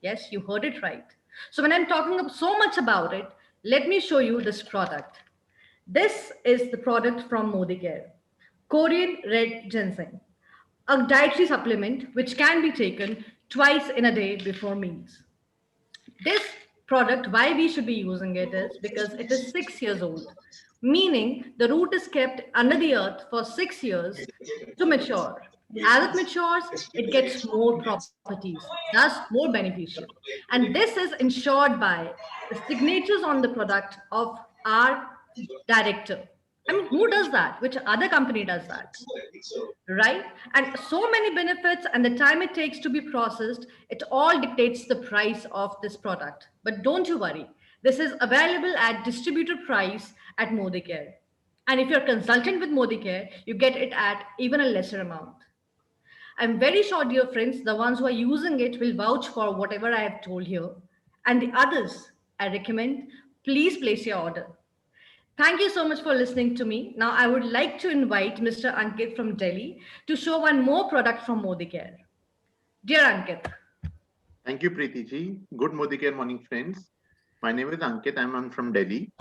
Yes, you heard it right. So when I'm talking so much about it, let me show you this product. This is the product from Modicare, Korean red ginseng, a dietary supplement which can be taken twice in a day before meals. This product, why we should be using it is because it is 6 years old, meaning the root is kept under the earth for 6 years to mature. As it matures, it gets more properties, thus more beneficial. And this is ensured by the signatures on the product of our director. I mean, who does that? Which other company does that? Right? And so many benefits and the time it takes to be processed, it all dictates the price of this product. But don't you worry, this is available at distributor price at Modicare. And if you're consultant with Modicare, you get it at even a lesser amount. I'm very sure, dear friends, the ones who are using it will vouch for whatever I have told here. And the others, I recommend, please place your order. Thank you so much for listening to me. Now, I would like to invite Mr. Ankit from Delhi to show one more product from Modicare. Dear Ankit. Thank you, Preeti ji. Good Modicare morning, friends. My name is Ankit. I'm from Delhi.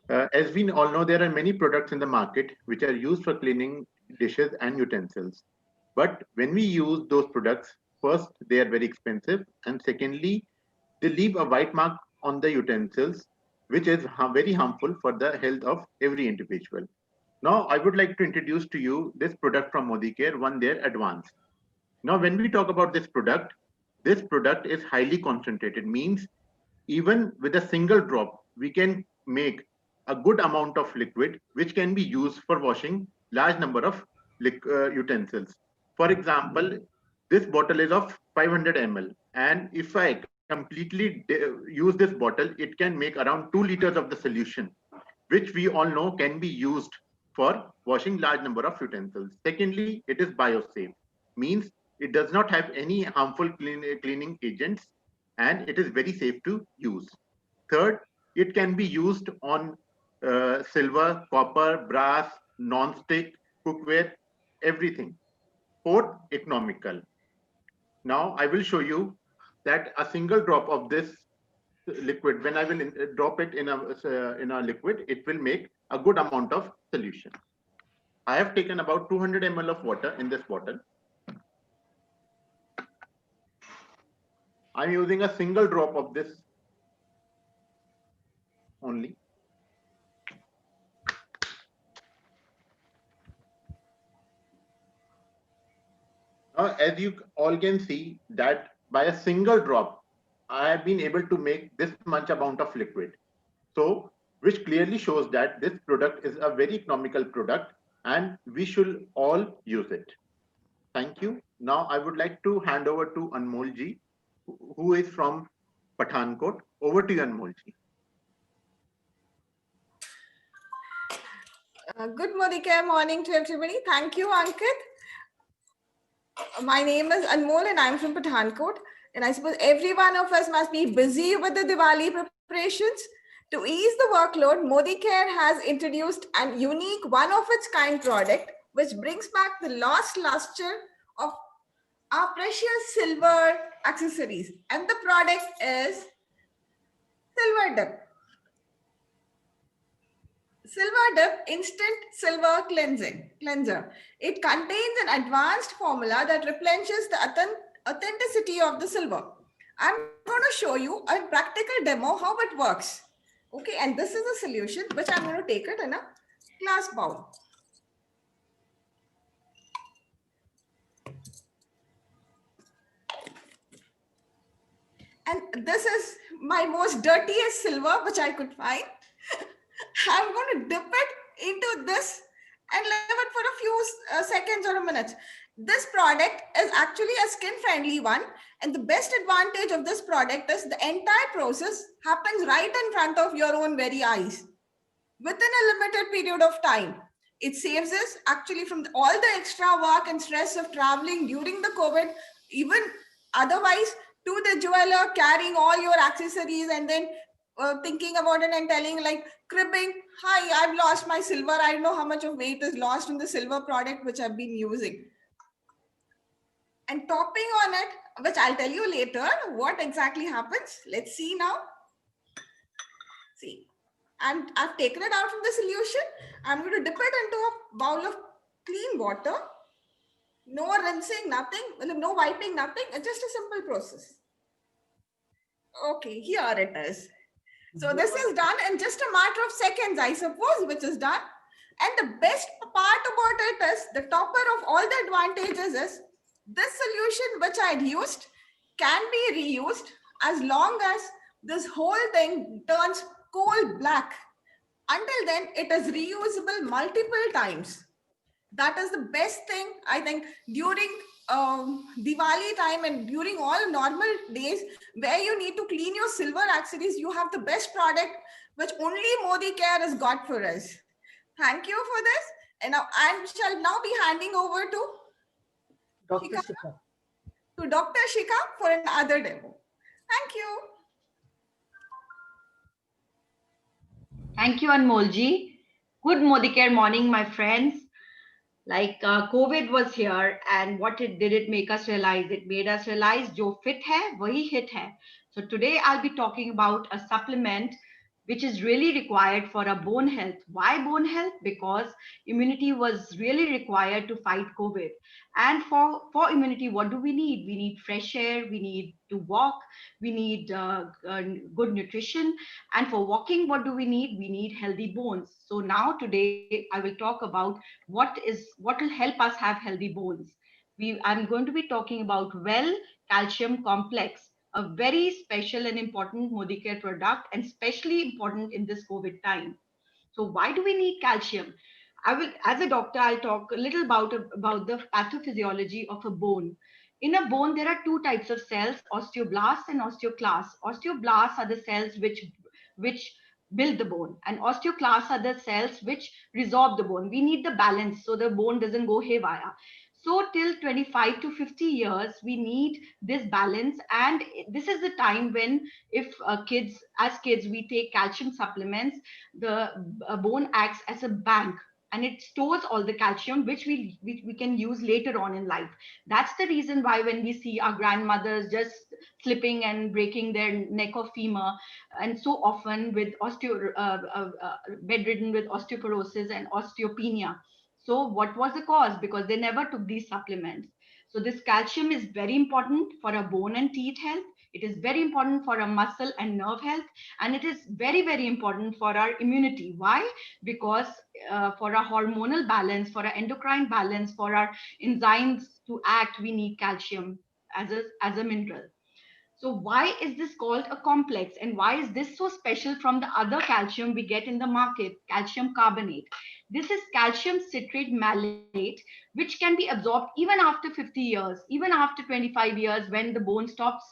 As we all know, there are many products in the market which are used for cleaning dishes and utensils. But when we use those products, first, they are very expensive. And secondly, they leave a white mark on the utensils, which is very harmful for the health of every individual. Now, I would like to introduce to you this product from Modicare, One There Advanced. Now, when we talk about this product is highly concentrated, means even with a single drop, we can make a good amount of liquid, which can be used for washing large number of utensils. For example, this bottle is of 500 ml. And if I completely use this bottle, it can make around 2 liters of the solution, which we all know can be used for washing large number of utensils. Secondly, it is biosafe, means it does not have any harmful cleaning agents, and it is very safe to use. Third, it can be used on silver, copper, brass, non-stick, cookware, everything. Fourth, economical. Now I will show you that a single drop of this liquid, when I will drop it in a liquid, it will make a good amount of solution. I have taken about 200 ml of water in this bottle. I'm using a single drop of this only. Now, as you all can see that by a single drop, I have been able to make this much amount of liquid. So, which clearly shows that this product is a very economical product and we should all use it. Thank you. Now, I would like to hand over to Anmol ji, who is from Pathankot. Over to you, Anmol ji. Good Modicare morning to everybody. Thank you, Ankit. My name is Anmol and I'm from Pathankot. And I suppose every one of us must be busy with the Diwali preparations. To ease the workload, Modicare has introduced a unique one-of-its-kind product which brings back the lost luster of our precious silver accessories. And the product is Silver Dip. Silver Dip Instant Silver Cleanser. It contains an advanced formula that replenishes the authenticity of the silver. I'm going to show you a practical demo how it works. Okay, and this is a solution which I'm going to take it in a glass bowl. And this is my most dirtiest silver which I could find. I'm going to dip it into this and leave it for a few seconds or a minute. This product is actually a skin-friendly one. And the best advantage of this product is the entire process happens right in front of your own very eyes within a limited period of time. It saves us actually from all the extra work and stress of traveling during the COVID, even otherwise to the jeweler, carrying all your accessories and then thinking about it and telling like cribbing, hi, I've lost my silver. I don't know how much of weight is lost in the silver product which I've been using. And topping on it, which I'll tell you later what exactly happens. Let's see now. See, and I've taken it out from the solution. I'm going to dip it into a bowl of clean water. No rinsing, nothing, no wiping, nothing. It's just a simple process. Okay, here it is. So this is done in just a matter of seconds, I suppose, which is done. And the best part about it is the topper of all the advantages is this solution which I had used can be reused as long as this whole thing turns coal black. Until then, it is reusable multiple times. That is the best thing, I think, during Diwali time and during all normal days where you need to clean your silver accessories, you have the best product which only Modicare has got for us. Thank you for this. And now I shall now be handing over to Dr. Shikha. To Dr. Shikha for another demo. Thank you. Thank you, Anmolji. Good Modicare morning, my friends. Like COVID was here, and what it did, it make us realize? It made us realize, jo fit hai, wahi hit hai. So today I'll be talking about a supplement which is really required for a bone health. Why bone health? Because immunity was really required to fight COVID. And for immunity, what do we need? We need fresh air, we need to walk, we need good nutrition. And for walking, what do we need? We need healthy bones. So now today I will talk about what will help us have healthy bones. I'm going to be talking about Well Calcium Complex, a very special and important Modicare product, and especially important in this COVID time. So why do we need calcium? I will, as a doctor, I'll talk a little about the pathophysiology of a bone. In a bone, there are two types of cells, osteoblasts and osteoclasts. Osteoblasts are the cells which build the bone, and osteoclasts are the cells which resorb the bone. We need the balance so the bone doesn't go haywire. So till 25 to 50 years, we need this balance. And this is the time when if as kids, we take calcium supplements, the bone acts as a bank and it stores all the calcium which we can use later on in life. That's the reason why when we see our grandmothers just slipping and breaking their neck or femur, and so often with bedridden with osteoporosis and osteopenia. So what was the cause? Because they never took these supplements. So this calcium is very important for our bone and teeth health. It is very important for our muscle and nerve health. And it is very, very important for our immunity. Why? Because for our hormonal balance, for our endocrine balance, for our enzymes to act, we need calcium as a mineral. So why is this called a complex, and why is this so special from the other calcium we get in the market, calcium carbonate? This is calcium citrate malate, which can be absorbed even after 50 years, even after 25 years when the bone stops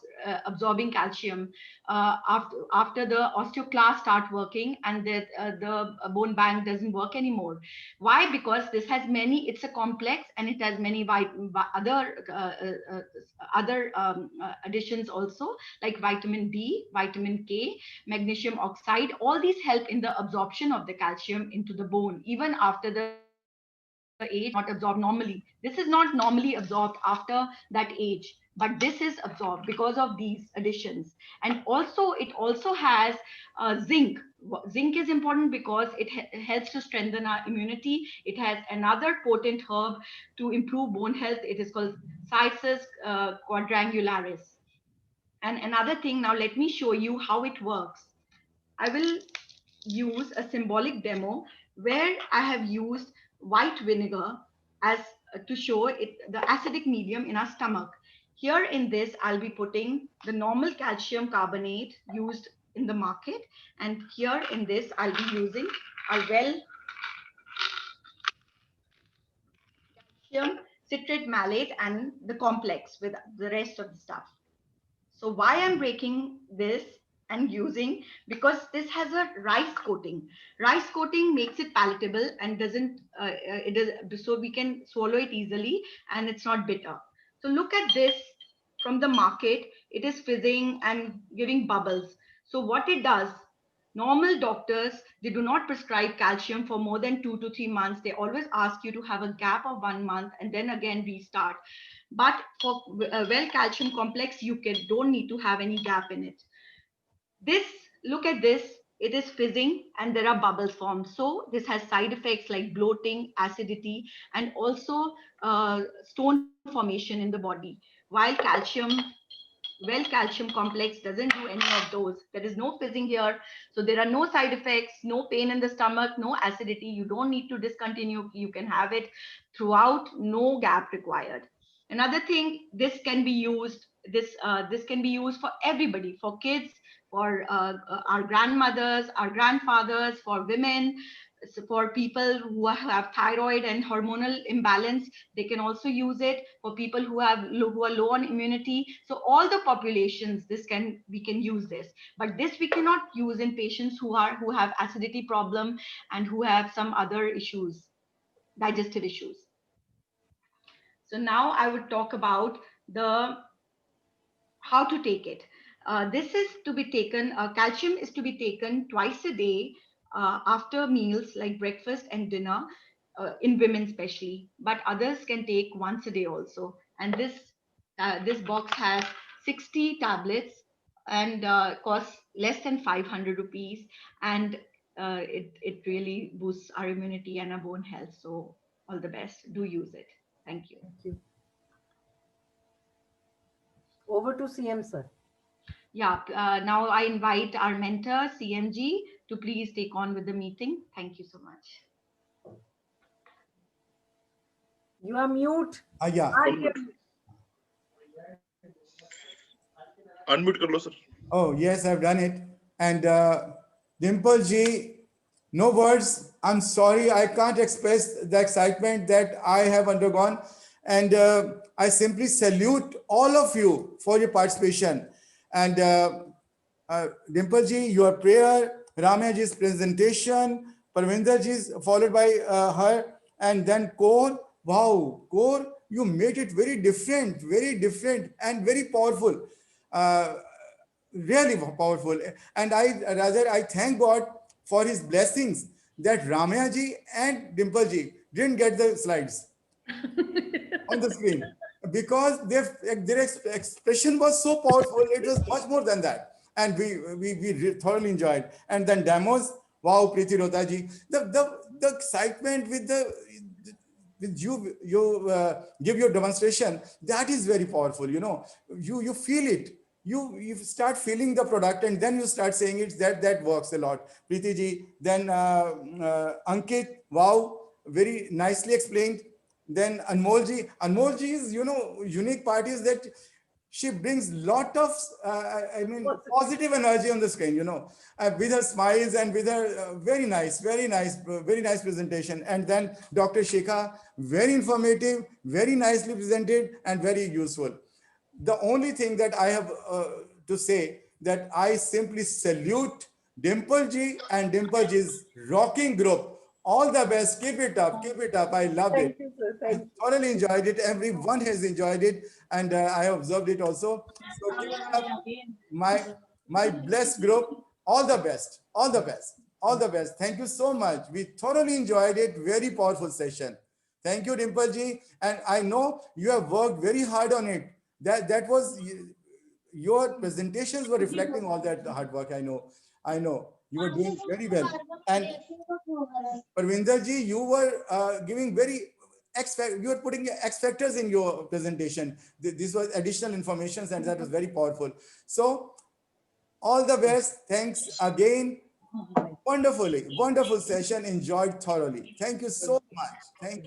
absorbing calcium, after the osteoclasts start working and the bone bank doesn't work anymore. Why? Because this has it's a complex and it has many other additions also, like vitamin D, vitamin K, magnesium oxide. All these help in the absorption of the calcium into the bone, even after the age not absorbed normally. This is not normally absorbed after that age, but this is absorbed because of these additions. And also it also has zinc. Zinc is important because it helps to strengthen our immunity. It has another potent herb to improve bone health. It is called Cissus quadrangularis. And another thing, now let me show you how it works. I will use a symbolic demo where I have used white vinegar as to show it the acidic medium in our stomach. Here in this, I'll be putting the normal calcium carbonate used in the market. And here in this, I'll be using a Well calcium citrate malate and the complex with the rest of the stuff. So why I'm breaking this and using, because this has a rice coating. Rice coating makes it palatable and doesn't, so we can swallow it easily and it's not bitter. So look at this from the market. It is fizzing and giving bubbles. So what it does, normal doctors, they do not prescribe calcium for more than 2 to 3 months. They always ask you to have a gap of 1 month and then again restart. But for Well Calcium Complex, you don't need to have any gap in it. This, look at this, it is fizzing and there are bubbles formed. So this has side effects like bloating, acidity, and also stone formation in the body. While Well Calcium Complex doesn't do any of those. There is no fizzing here. So there are no side effects, no pain in the stomach, no acidity. You don't need to discontinue. You can have it throughout, no gap required. Another thing, this can be used for everybody, for kids, for our grandmothers, our grandfathers, for women, for people who have thyroid and hormonal imbalance. They can also use it for people who are low on immunity. So all the populations, we can use this, but this we cannot use in patients who have acidity problem and who have some other issues, digestive issues. So now I would talk about how to take it. This is to be taken, calcium is to be taken twice a day after meals like breakfast and dinner, in women especially, but others can take once a day also. And this box has 60 tablets and costs less than 500 rupees, and it really boosts our immunity and our bone health. So all the best. Do use it. Thank you. Thank you. Over to CM, sir. Yeah, now I invite our mentor, CMG, to please take on with the meeting. Thank you so much. You are mute. Yeah. Unmute kar lo, sir. Oh, yes, I've done it. And Dimple ji, no words. I'm sorry, I can't express the excitement that I have undergone. And I simply salute all of you for your participation. And Dimple ji, your prayer, Ramya ji's presentation, Parvinder ji's followed by her, and then Core. Wow, Core, you made it very different and very powerful. Really powerful. And I thank God for his blessings that Ramya ji and Dimple ji didn't get the slides on the screen, because their expression was so powerful. It was much more than that. And we thoroughly enjoyed. And then demos, wow, Preeti Rota ji, the excitement with you give your demonstration, that is very powerful. You know, you feel it. You start feeling the product, and then you start saying it. That works a lot. Preeti ji, then Ankit, wow, very nicely explained. Then Anmol ji's, unique part is that she brings lot of, positive energy on the screen, with her smiles and with her very nice presentation. And then Dr. Shekha, very informative, very nicely presented, and very useful. The only thing that I have to say, that I simply salute Dimple ji and Dimple ji's rocking group. All the best. Keep it up. I loved it. Thank you, sir. Thank you. I thoroughly enjoyed it. Everyone has enjoyed it, and I observed it also. So keep it up. My blessed group. All the best. Thank you so much. We thoroughly enjoyed it. Very powerful session. Thank you, Dimple ji. And I know you have worked very hard on it. That was, your presentations were reflecting all that hard work. I know you were doing very well. And Parvinder ji, you were giving you were putting X factors in your presentation. This was additional information, and that was very powerful. So all the best. Thanks again. Wonderful session. Enjoyed thoroughly. Thank you so much.